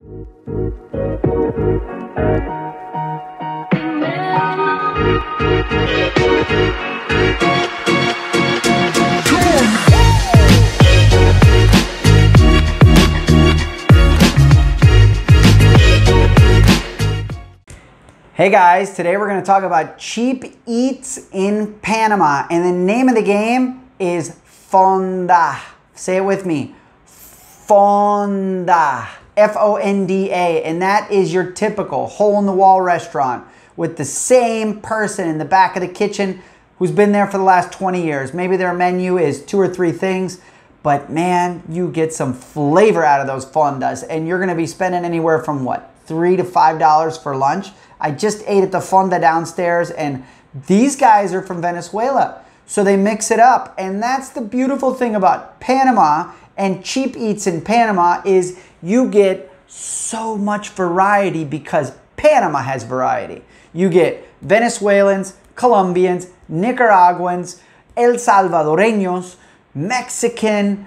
Hey guys, today we're going to talk about cheap eats in Panama, and the name of the game is fonda. Say it with me, fonda, F-O-N-D-A, and that is your typical hole-in-the-wall restaurant with the same person in the back of the kitchen who's been there for the last 20 years. Maybe their menu is 2 or 3 things, but man, you get some flavor out of those fondas, and you're going to be spending anywhere from what, $3 to $5 for lunch. I just ate at the fonda downstairs, and these guys are from Venezuela, so they mix it up. And that's the beautiful thing about Panama and cheap eats in Panama is you get so much variety because Panama has variety. You get Venezuelans, Colombians, Nicaraguans, El Salvadoreños, Mexican,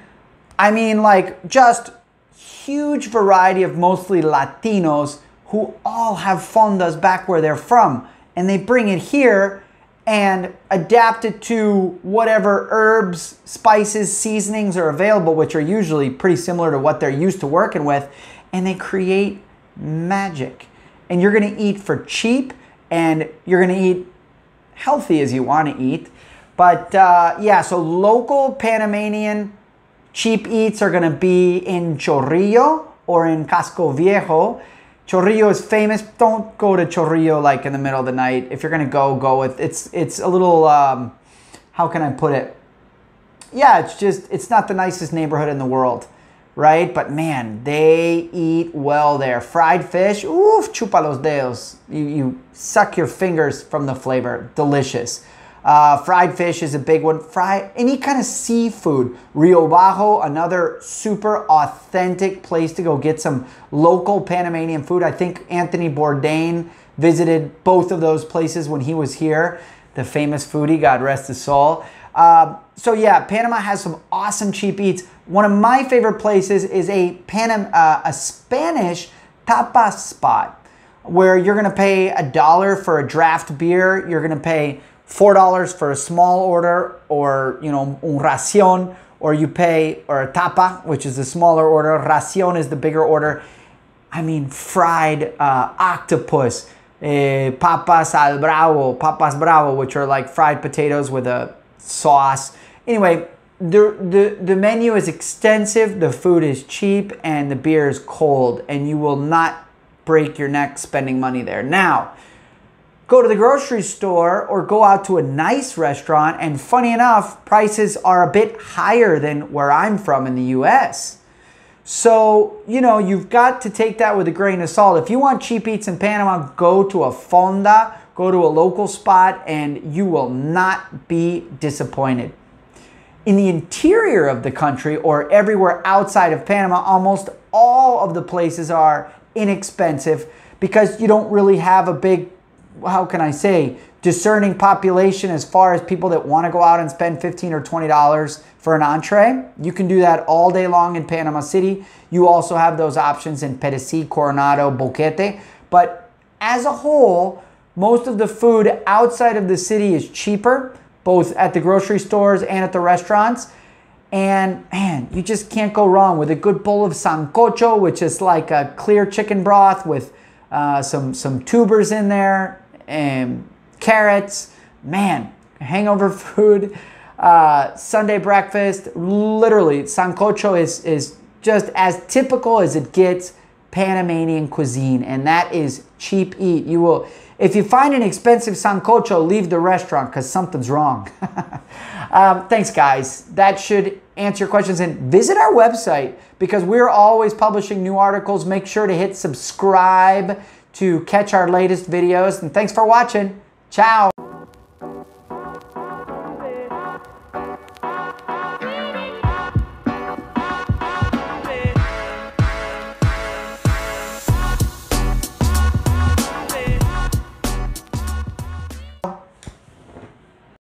I mean, like, just huge variety of mostly Latinos who all have fondas back where they're from, and they bring it here and adapt it to whatever herbs, spices, seasonings are available, which are usually pretty similar to what they're used to working with, and they create magic. And you're gonna eat for cheap, and you're gonna eat healthy as you wanna eat. But yeah, so local Panamanian cheap eats are gonna be in Chorrillo or in Casco Viejo. Chorrillo is famous. Don't go to Chorrillo like in the middle of the night. If you're gonna go with it's a little how can I put it? Yeah, it's not the nicest neighborhood in the world, right? But man, they eat well there. Fried fish, oof, chupa los dedos. You suck your fingers from the flavor. Delicious. Fried fish is a big one. Any kind of seafood. Rio Bajo, another super authentic place to go get some local Panamanian food. I think Anthony Bourdain visited both of those places when he was here. The famous foodie, God rest his soul. So yeah, Panama has some awesome cheap eats. One of my favorite places is a Spanish tapas spot where you're gonna pay $1 for a draft beer. You're gonna pay $4 for a small order, or un ración, or a tapa, which is the smaller order. Ración is the bigger order. I mean, fried octopus, papas bravo, which are like fried potatoes with a sauce. Anyway, the menu is extensive, the food is cheap, and the beer is cold, and you will not break your neck spending money there. Now, go to the grocery store or go out to a nice restaurant, and funny enough, prices are a bit higher than where I'm from in the US. So, you've got to take that with a grain of salt. If you want cheap eats in Panama, go to a fonda, go to a local spot, and you will not be disappointed. In the interior of the country or everywhere outside of Panama, almost all of the places are inexpensive because you don't really have a big, how can I say, discerning population as far as people that want to go out and spend $15 or $20 for an entree. You can do that all day long in Panama City. You also have those options in Perecí, Coronado, Boquete. But as a whole, most of the food outside of the city is cheaper, both at the grocery stores and at the restaurants. And man, you just can't go wrong with a good bowl of sancocho, which is like a clear chicken broth with some tubers in there, and carrots. Man, hangover food, Sunday breakfast. Literally, sancocho is just as typical as it gets Panamanian cuisine, and that is cheap eat. You will, if you find an expensive sancocho, leave the restaurant because something's wrong. Thanks, guys. That should answer your questions, and visit our website because we're always publishing new articles. Make sure to hit subscribe to catch our latest videos, and thanks for watching. Ciao.